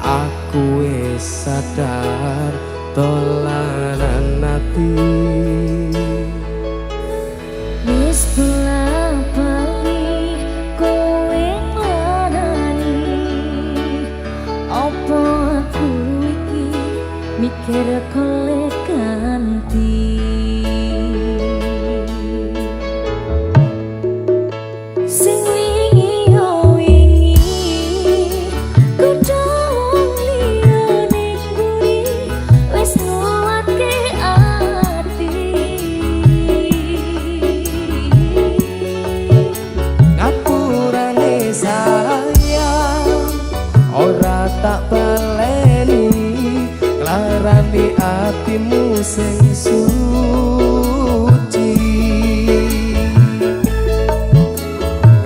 Aku wis sadar dolanan ati. Wis bola-bali kowe nglarani, opo aku iki mikir kowe ganti. Sing wingi yo wingi kudu liyane kuwi wis nguatke ati. Ngapurane sayang ora tak baleni, nglarani atimu sing suci.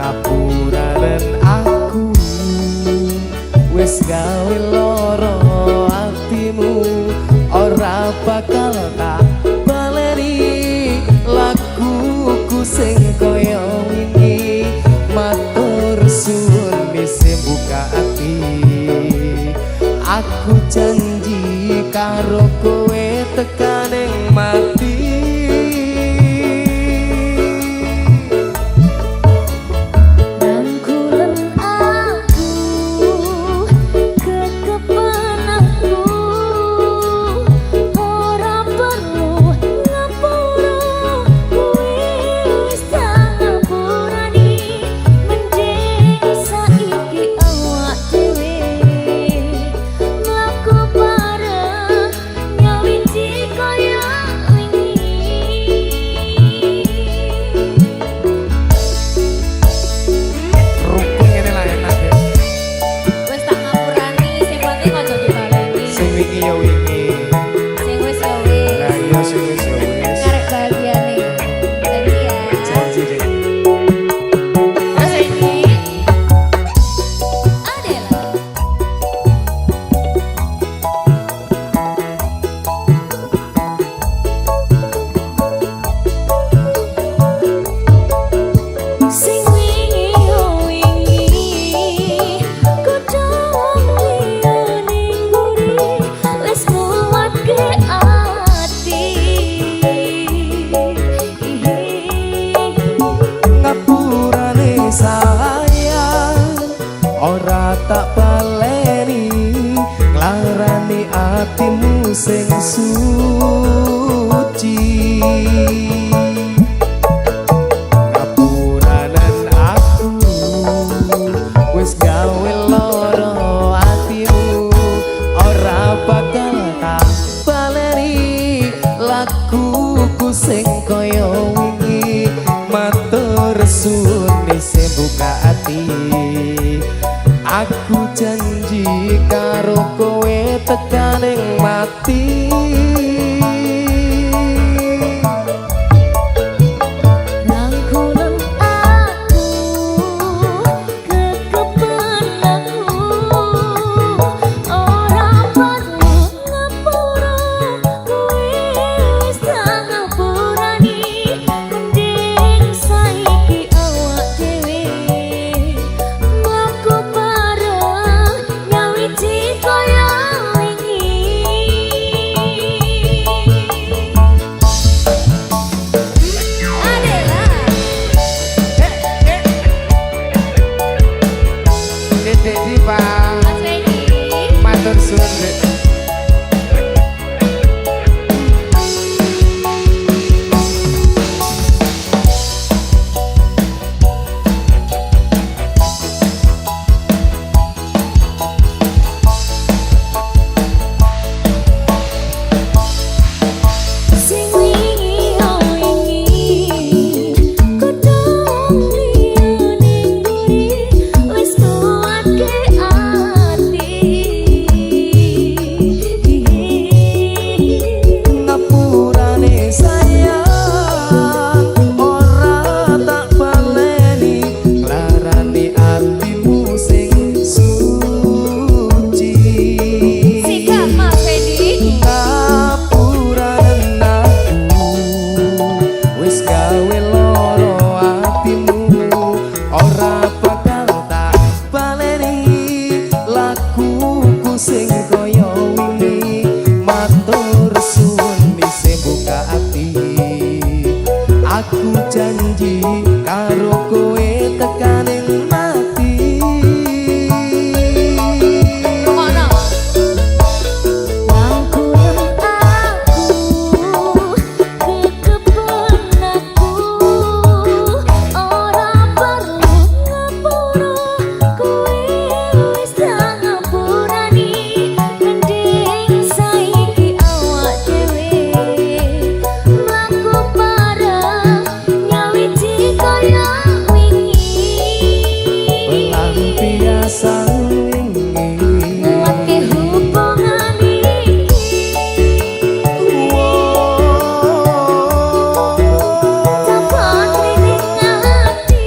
Ngapuranen aku wis gawe loro atimu, ora bakal tak baleni lakuku sing kaya wingi. Matur suwun wis buka ati, aku janji karo kowe tekaning mati. Rangkulen aku kekepen aku, ora perlu ngapura kowe wis tak ngapurani. Mending saiki awak dhewe mlaku bareng nyawiji kaya wingi. Rukun ngene lah enak ya. Wis tak ngapurani, sing penting aja dibaleni. Sing wingi ya wingi. Sing wis ya wis. Lah iya sing wis ya wis. Ngarep bahagiane. Janji ya. Janji deh. Terus ini Adela. Sing wingi yo wingi kudu liyane nguri wis nguatke ati. Ngapurane sayang ora tak baleni, nglarani atimu sing suci. Ngapuranen aku wis gawe loro atimu, ora bakal tak baleni lakuku sing kaya wingi. Matur suwun sing buka ati, aku janji karo kowe tekaning mati. Rangkulen aku kekepen aku, ora perlu ngapura kowe wis tak ngapurani. Mending saiki awak dhewe mlaku bareng nyawiji kaya pasang wingi Nguatke hubungan iki Sampun rining ati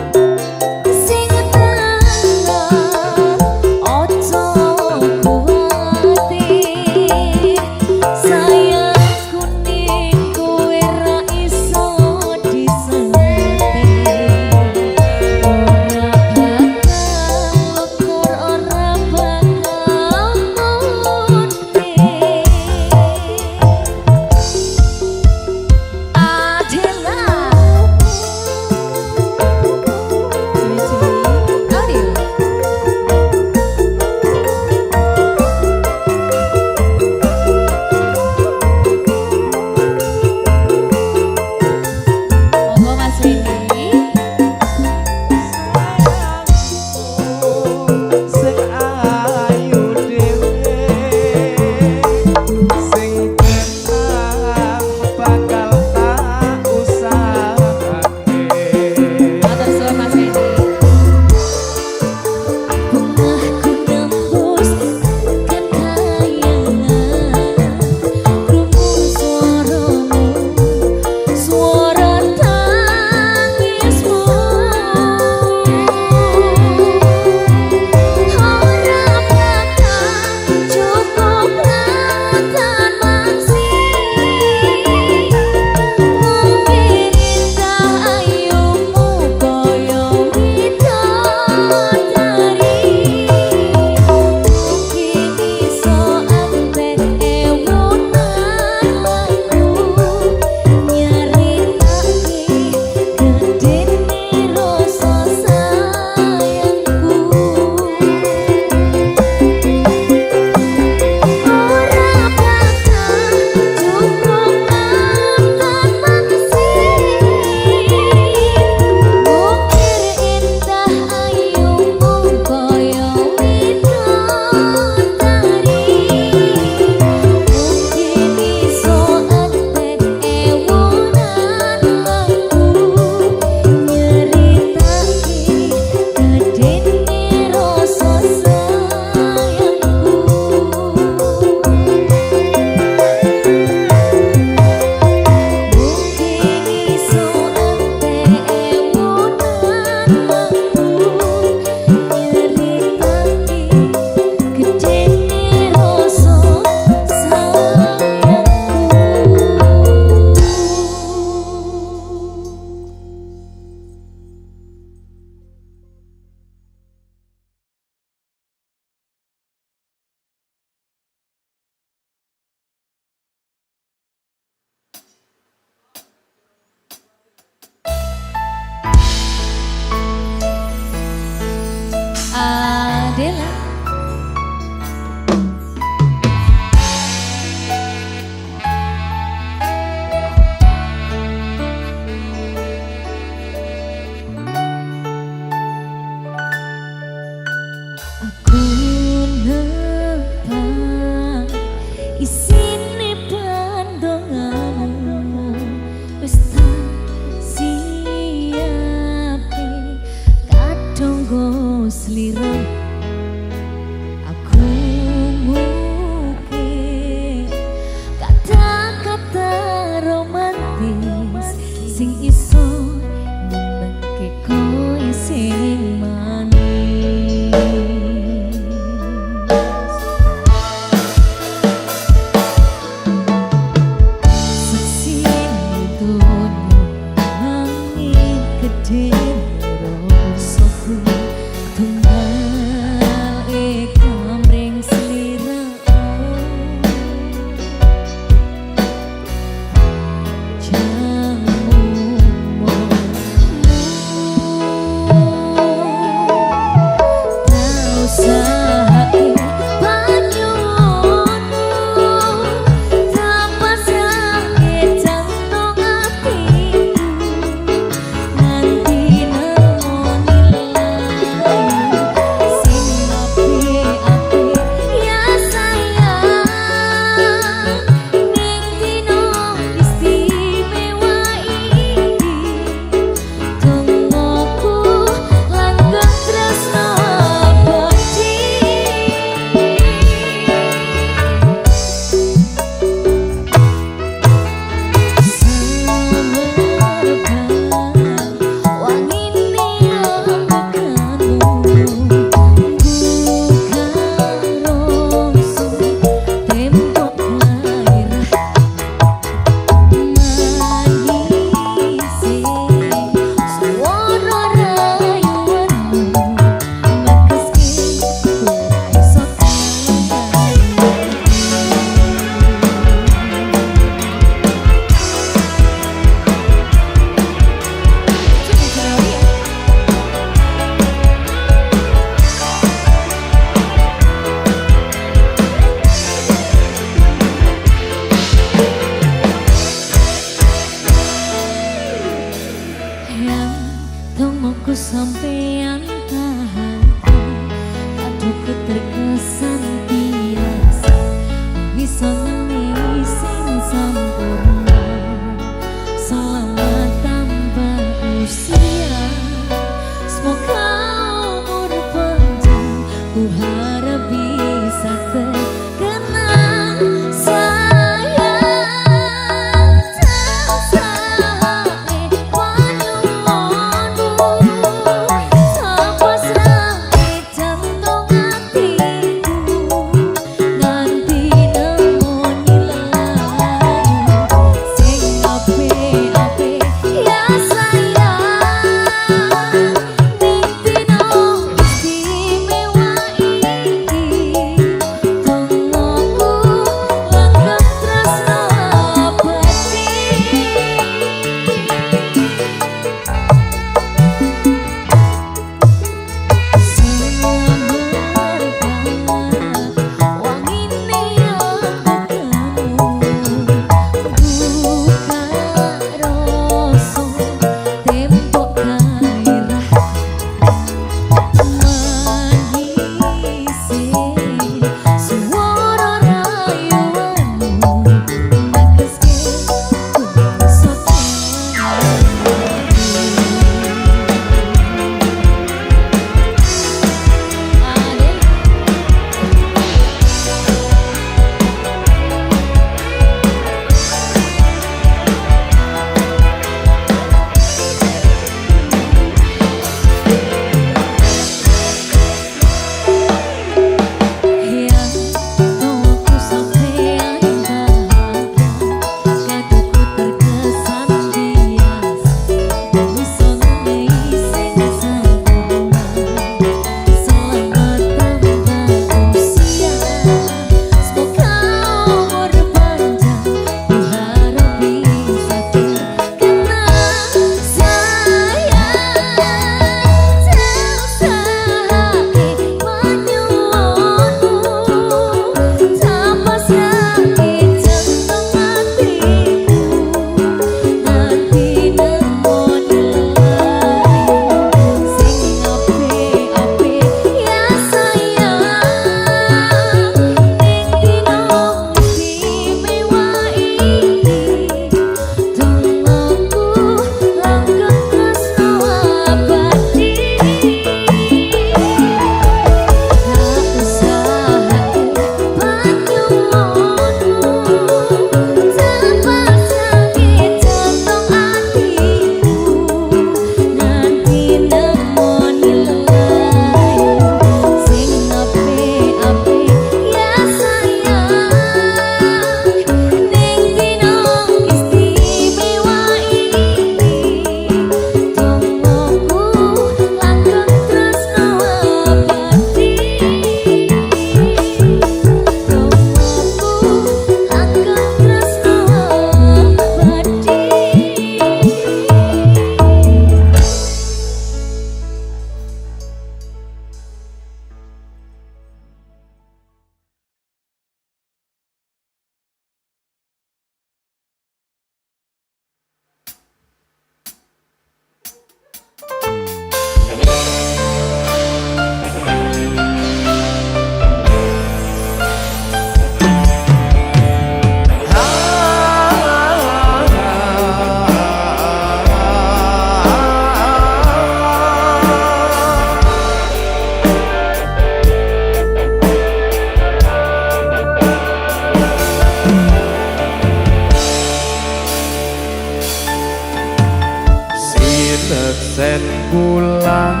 Sineksen pulang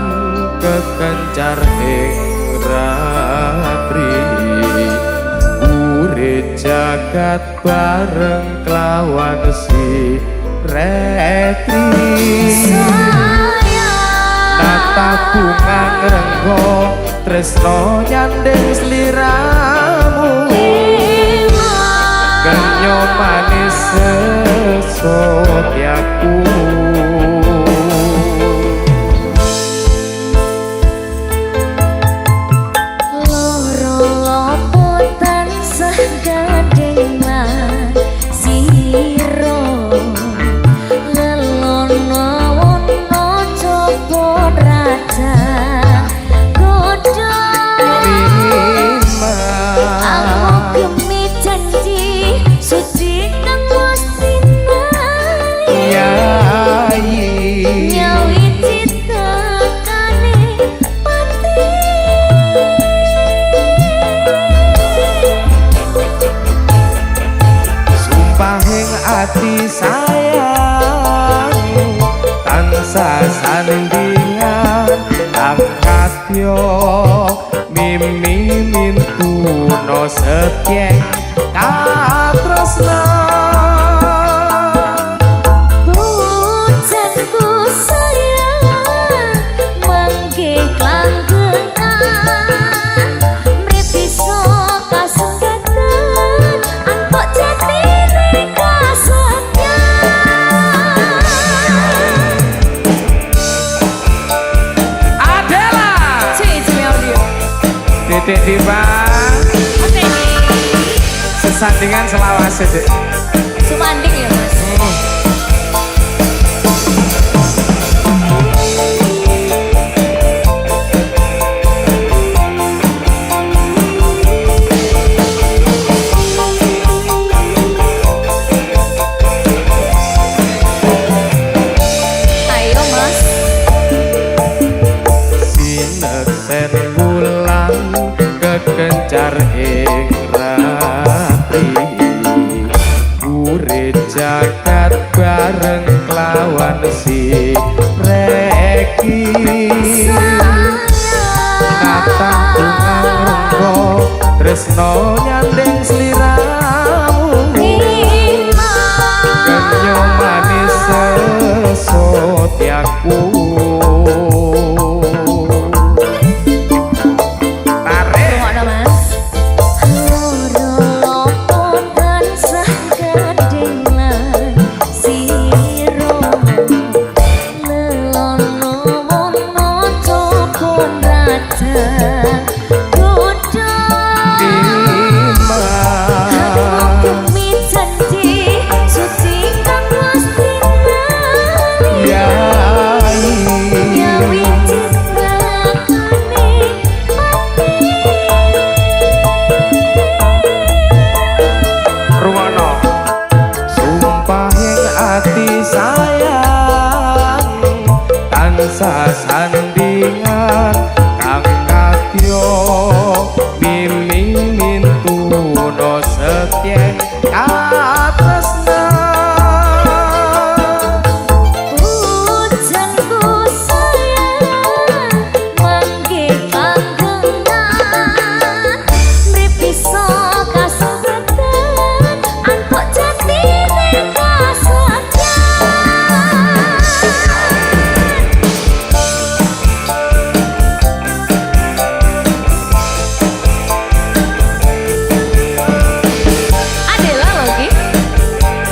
kekencar ing ratri urip jagat bareng kelawan si retri nata bunga ngrenggo tresno nyandeng sliramu kenyo manis sesotyaku ati sayang tansah sanendingan angkatyo mimi mintuno setyeng katresna bojanku sayang mangke klanggengan mrit iso kasengatan angkok jatine Dek Diva sesandingan selawase Dek sumanding ya Mas ayo Mas sineksen pulang kekencar ing ratri urip jagat bareng kelawan si reki kata bunga renggo tresno nyandeng sliramu kenyo manis sesotyaku sasandingan kang katyo mimi mintuno setyeng katresna bojanku sayang mangke klanggengan mrip iso kasengatan angkok jatine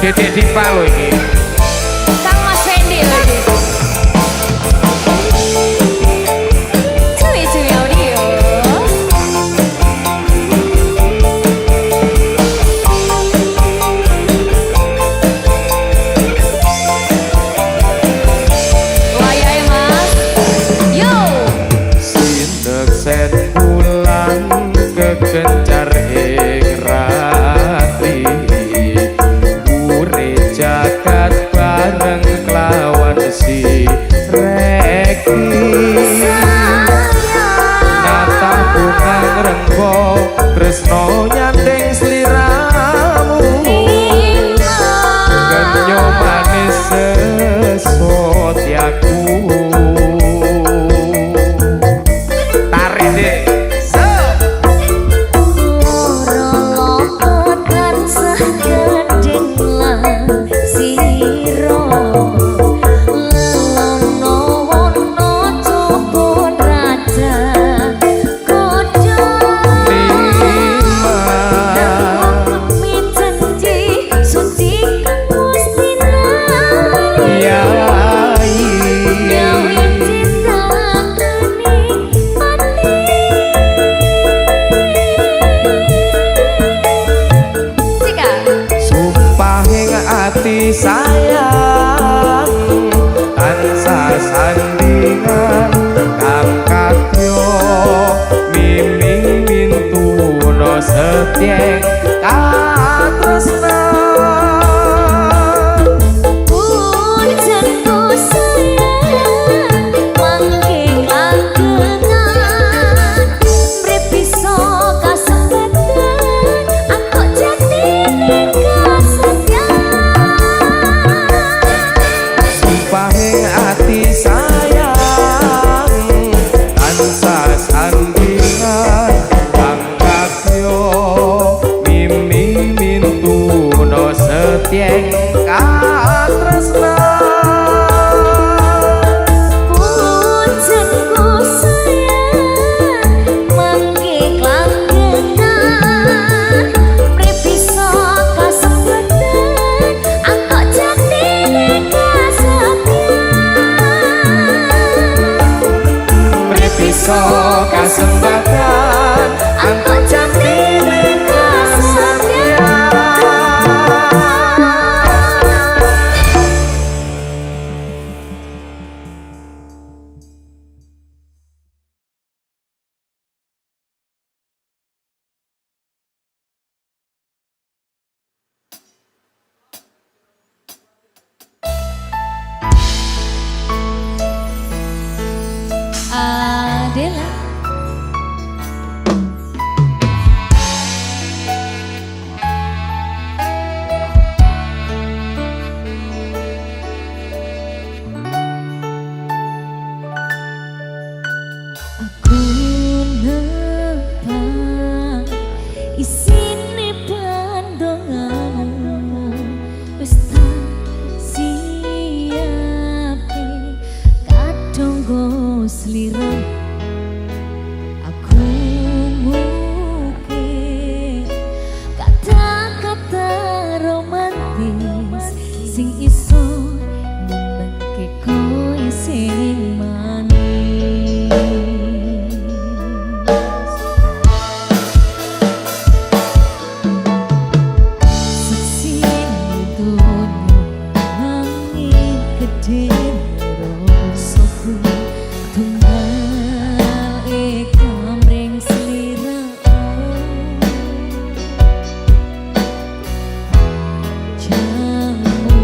Dek Diva lho iki Kang Mas Fendi lho iki cuy audio wayahe Mas yo sineksen pulang kekencar ing ratri jagat bareng kelawan si reki nyata bunga ngrenggo tresno nyandeng sliramu kenyo manis sesotyaku sayang tansah sandingan kang kadya miming mintuno setyeng katresnan. Tieng katresnan pujenku sayang mangke klanggengan mrip bisa kasempetan angkok jatine kasetyan mrip bisa kasempatan angkok jatine kasetyan. Adela aku nepang isine pandonganmu wis tak siape kadung go slira aku mungkin kata-kata romantis sing iso nyenengke kowe sing manis seksi donya nanging gede rasaku tunggal kamreng sliramu jamu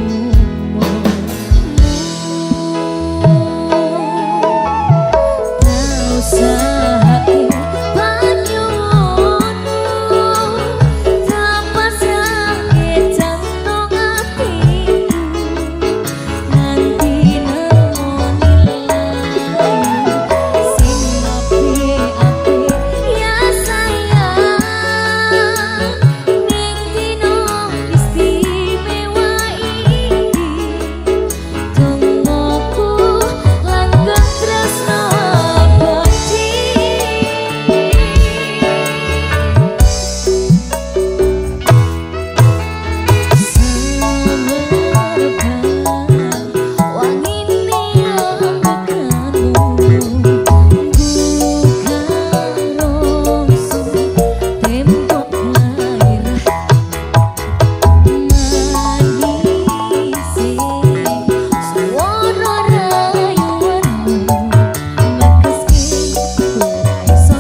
tau sae banyumu tanpa sakit jantung hatiku nanti nemoni layu sing api-api ya sayang ning dino istimewa iki tungguku langgeng tresno abadi wangine ambekanmu buka rongso tembok lairah manise suara rayuanmu mekeski ora iso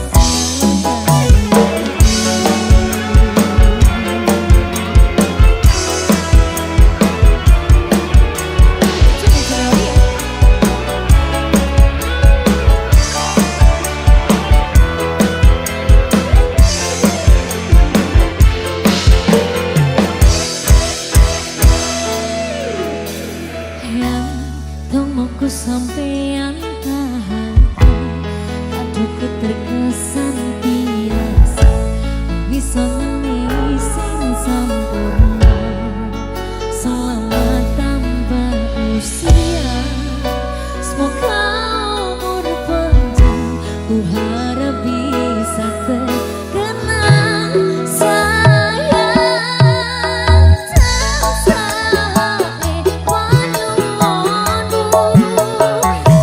yang tungguku sampean tahan aduhku terkesan biasa bisa nangis sempurna selamat tambah usia semoga umur panjang ku harap bisa terkenang sayang sae wanyumu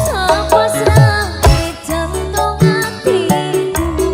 tanpa sakit jantung hatiku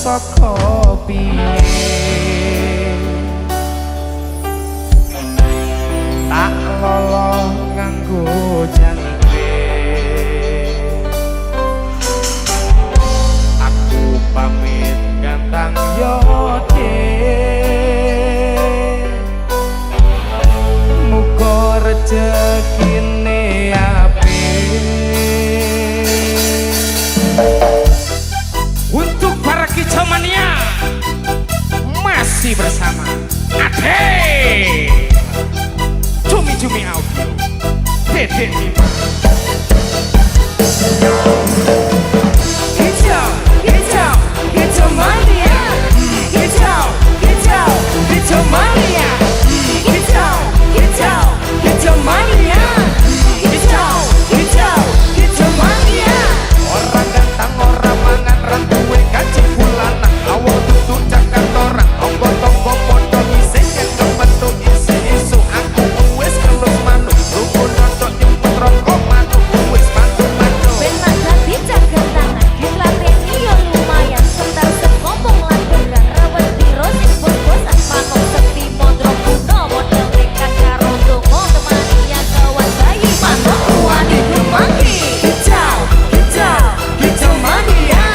saka piye tak lolo nganggo jangkrik aku pamit gantang yode muga rezekine untuk para kicomania masih bersama Ade Cumi-cumi audio Dede Kicau, kicau, kicomania Kicau, kicau, kicomania Kicau, kicau, kicomania Kicau, kicau, kicomania orang gantang orang mangan rantuwe kaji bulanan awal tutup cakar orang tonggo-tonggo podo isi yang kebetul isi isu aku uwes kelus manu rukun nonton nyemput rokok manu uwes manu benak dadi jaga tangan dilateni yo lumayan setar sekompong landeran rawat biro sing bos-bosan manuk sekti mondro kuno model nekat karo dongo temani yang kawan bayi manuk wani kemangi kicau kicau kicau mania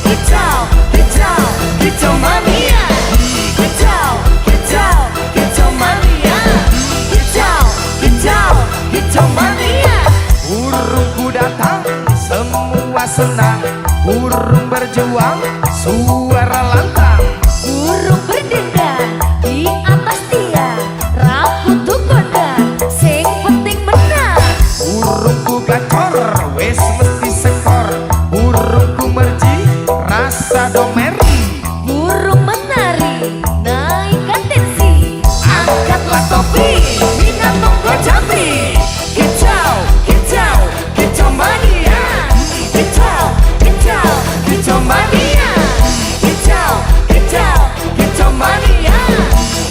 kicau kicau kicau mania kicau kicau kicau mania kicau kicau kicau mania burungku datang semua senang burung berjuang suara lantang burung berdendang di atas tiang rambut tuh gondang sing penting menang burungku gacor wes mesti sekor burungku merji rasa domeri burung menari naikkan tensi angkatlah topi minat monggo jambi kicau kicau kicau mania kicau kicau kicau mania kicau kicau kicau mania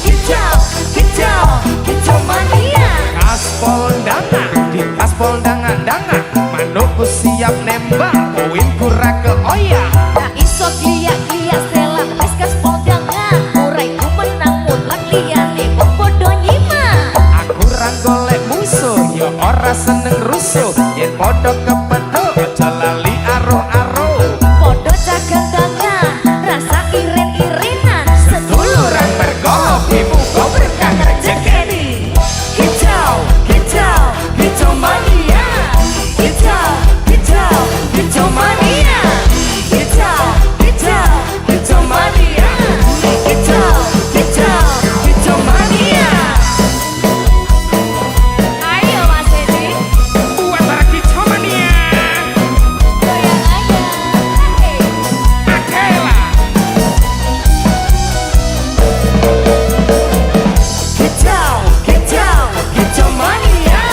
kicau kicau kicau mania kaspol danga di kaspol dangan-dangan manukku siap nembak poinku ra keoyak tak iso gliak-gliak selang wis gaspol jangan uraiku menang mutlak liyane kok podo nyimak aku ra golek musuh ya ora seneng rusuh yen padha kepethuk aja lali aro-aro podo jaga tangan rasa iren-irenan seduluran berkopi muga berkah rezekini kicau kicau kicau mania kicau kicau kicau mania kicau kicau kicau mania kicau kicau kicau mania ayo Mas Edi buat para kicau mania goyang aja Akela kicau kicau kicau mania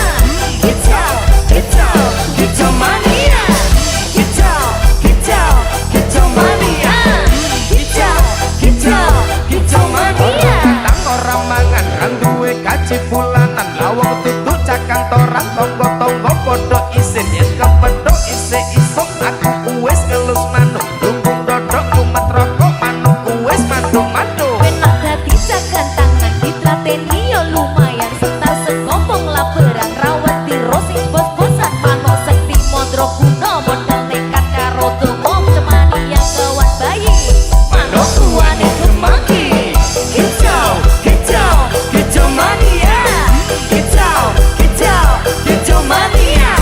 kicau kicau kicau mania kicau kicau kicau mania kicau kicau kicau mania tang orang mangan kan duwe kaji bulanan lawang tutuk cakang toran tonggo-tonggo podo isin yen kepethuk isi isuk aku uwes ngelus manuk lumbung dodok kumat rokok manuk uwes manuk benak dadi jaga tangan ditlateni yo lumayan setar sekompong laberan rawat biro sing bos-bosan manuk sekti mondro kuno modal nekat karo dongo temani yang kawan bayi manuk tuane kemaki kicau kicau kicau mania kicau kicau kicau mania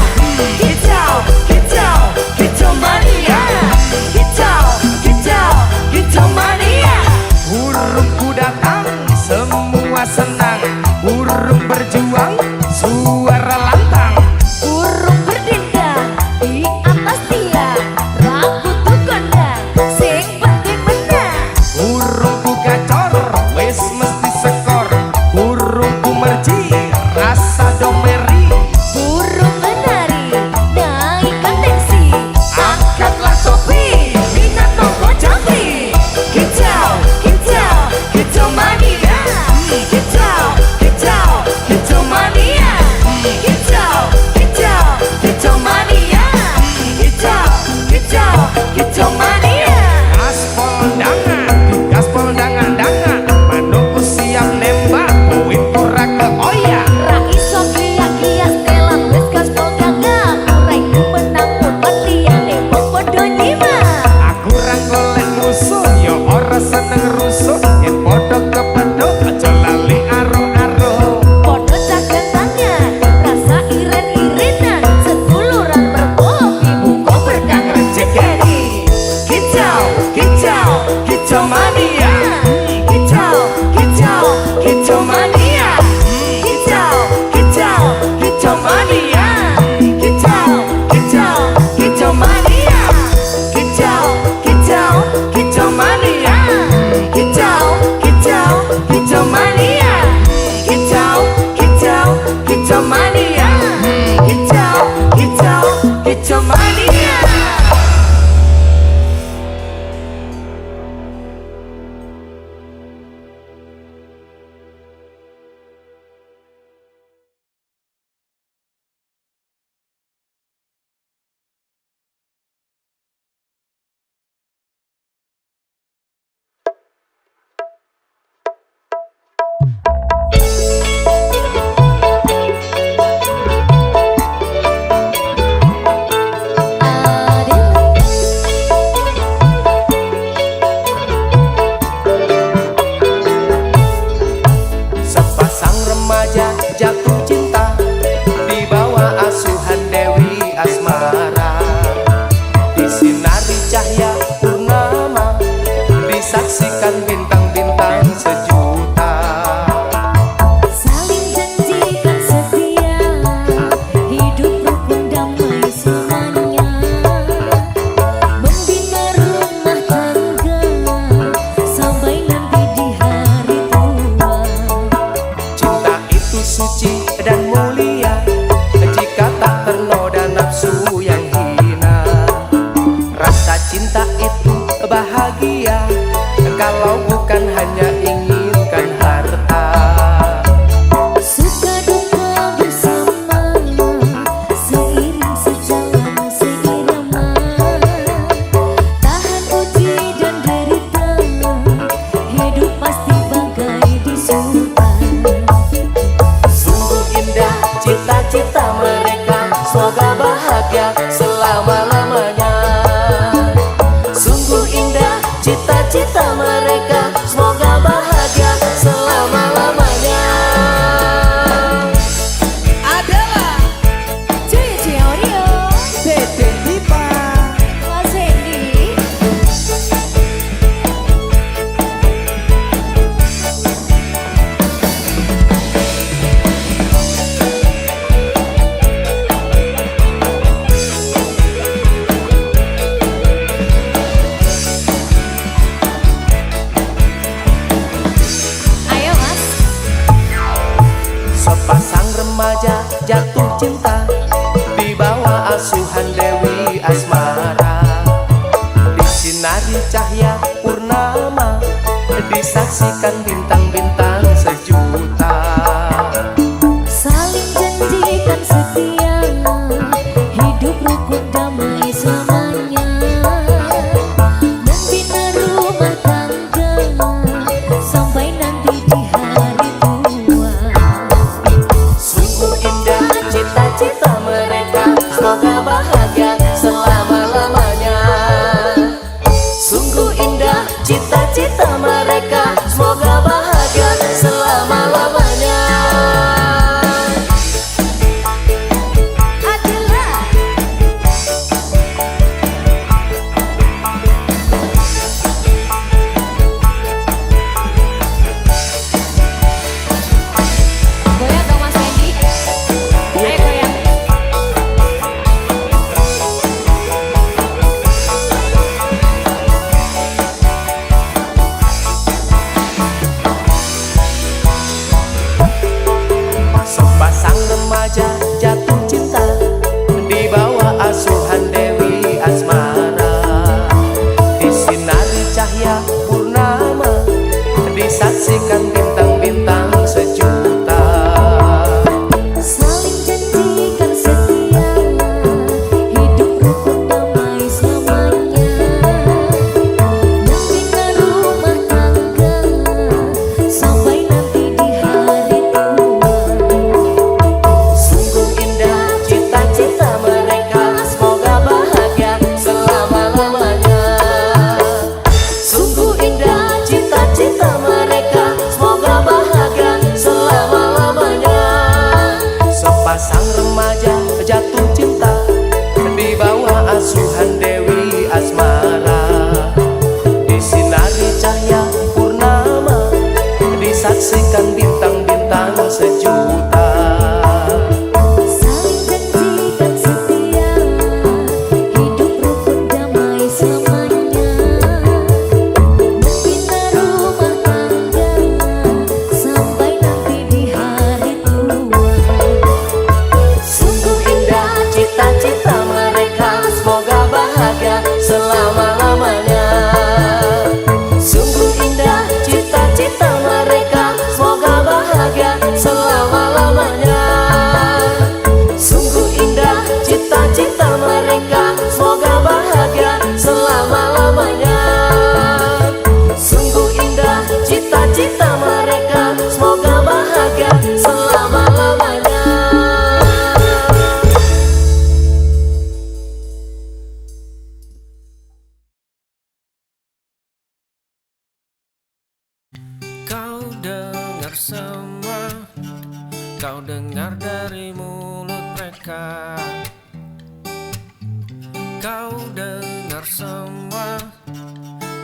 remaja jatuh cinta di bawah asuhan Dewi Asmara. Disinari cahaya purnama, disaksikan bintang-bintang sejuta. Saling janjikan setia, hidup rukun damai selamanya. Membina rumah tangga sampai nanti di hari tua. Cinta itu suci dan mulia jika tak ternoda nafsu yang hina. Rasa cinta itu bahagia kalau bukan hanya inginkan harta. Suka duka bersama, seiring sejalan seirama. Tahan uji dan derita, hidup pasti bagai disuka. Sungguh indah cita-cita mereka, semoga bahagia selama-lamanya. Sungguh indah cita-cita mereka, semoga bahagia selama-lamanya. Adalah Cici Oreo, Dede Dipa. Mas Hendy. Ayo Mas. Sepasang remaja jatuh cinta di bawah asuhan Dewi Asmara. Disinari cahaya purnama, disaksikan bintang-bintang sejuta. Saling janjikan setia, hidup rukun damai selamanya. Membina rumah tangga sampai nanti di hari tua. Sungguh indah cita-cita mereka, semoga bahagia selama-lamanya. Sungguh indah cita-cita mereka, semoga bahagia selama-lamanya. Adalah goyang dong Mas Hendy. Ayo goyang. Sepasang remaja jatuh cinta di bawah asuhan Dewi Asmara. Disinari cahaya purnama, disaksikan bintang-bintang sejuta. Saling janjikan setia, hidup rukun damai selamanya. Membina rumah tangga sampai nanti di hari tua. Sungguh indah cita-cita mereka, semoga bahagia selama-lamanya. Sungguh indah cita-cita mereka, semoga bahagia selama-lamanya. Sepasang remaja jatuh cinta di bawah asuhan Dewi Asmara. Disinari cahaya purnama, disaksikan bintang-bintang sejuta. Saling janjikan setia, hidup rukun damai selamanya. Membina rumah tangga sampai nanti di hari tua. kau dengar dari mulut mereka. Kau dengar semua,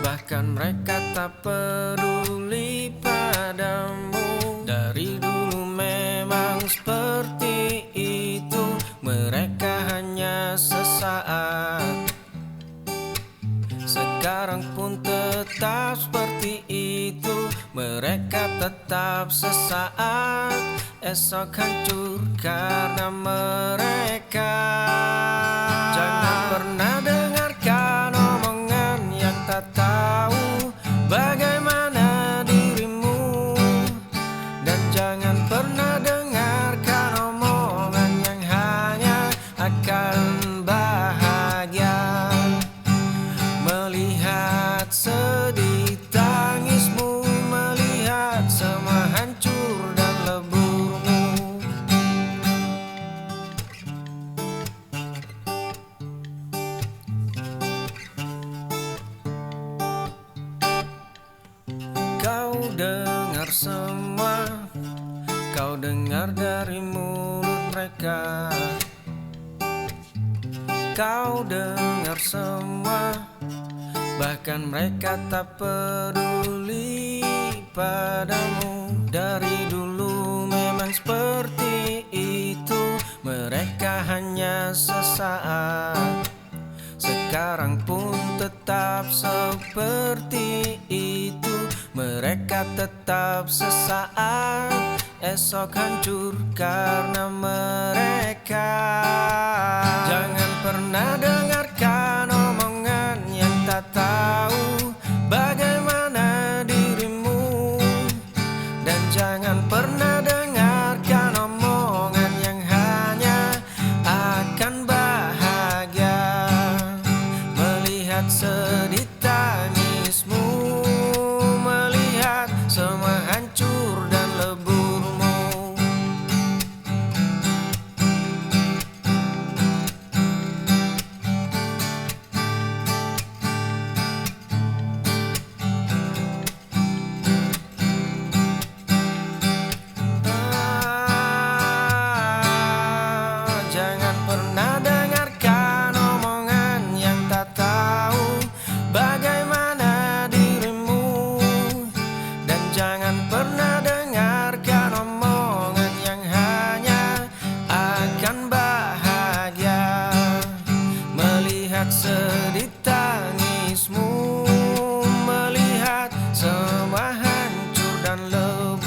bahkan mereka tak peduli padamu. Dari dulu memang seperti itu, mereka hanya sesaat. Sekarang pun tetap seperti itu, mereka tetap sesaat. Esok hancur karena mereka. Jangan pernah dengarkan omongan yang tak tahu bagaimana dirimu. Dan jangan pernah dengarkan omongan yang hanya akan bahagia. Melihat sedih tangismu, melihat semua hancur dan leburmu. Kau dengar semua, kau dengar dari mulut mereka. Kau dengar semua, bahkan mereka tak peduli padamu. Dari dulu memang seperti itu, mereka hanya sesaat. Sekarang pun tetap seperti itu, mereka tetap sesaat. Esok hancur karena mereka. Jangan pernah dengarkan omongan yang tak tahu bagaimana dirimu. Dan jangan pernah dengarkan omongan yang hanya akan bahagia. Melihat sedih tangismu, melihat semua hancur dan leburmu. Jangan pernah dengarkan omongan yang tak tahu bagaimana dirimu. Dan jangan pernah dengarkan omongan yang hanya akan bahagia. Melihat sedih tangismu, melihat semua hancur dan leburmu.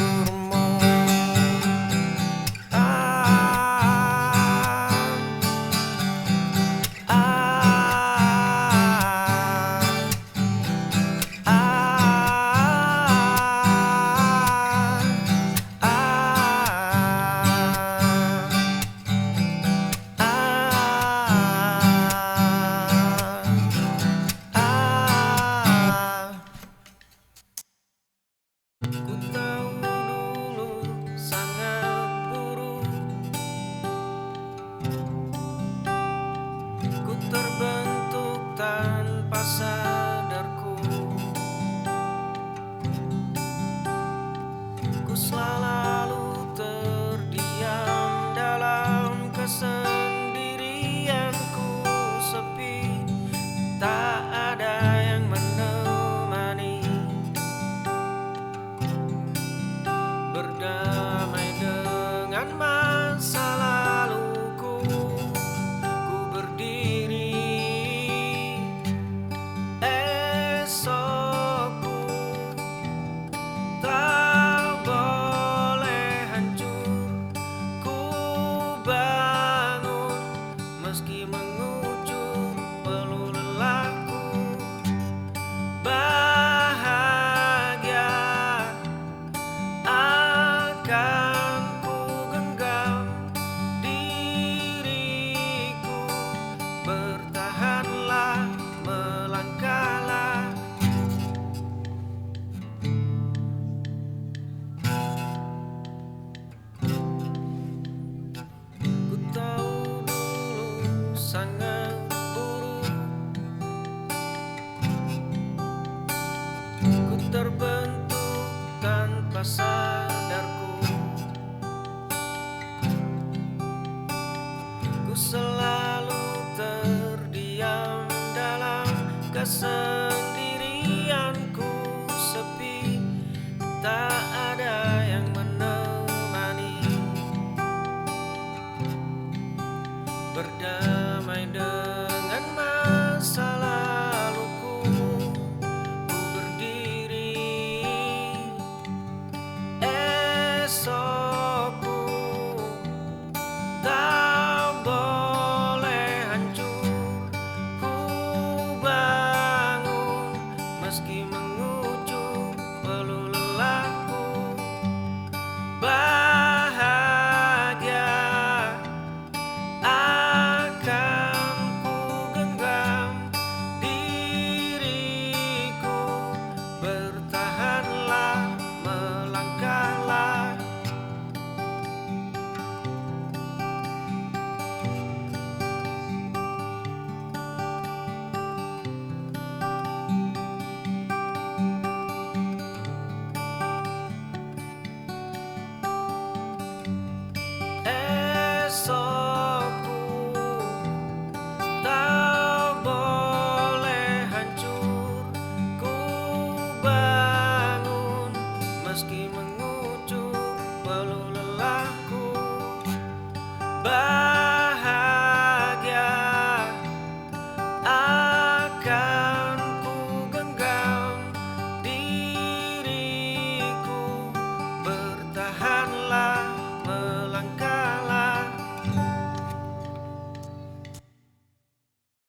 Ku tahu dulu sangat buruk, ku terbentuk tanpa sadarku. Ku selalu terdiam dalam kesendirianku sepi, tak ada yang menemani. Berdamai dengan masa laluku, ku berdiri. Esokku tak boleh hancur. Ku bangun meski mengucur peluh lelahku. Bahagia akan ku genggam selalu terdiam dalam kesendirianku sepi, tak ada yang menemani. Berdamai dengan masa laluku, ku berdiri. Esokku tak boleh hancur. Ku bangun meski mengucur peluh lelahku. Bahagia akan ku genggam diriku. Bertahanlah, melangkahlah. Esokku tak boleh hancur. Ku bangun meski mengucur peluh lelahku.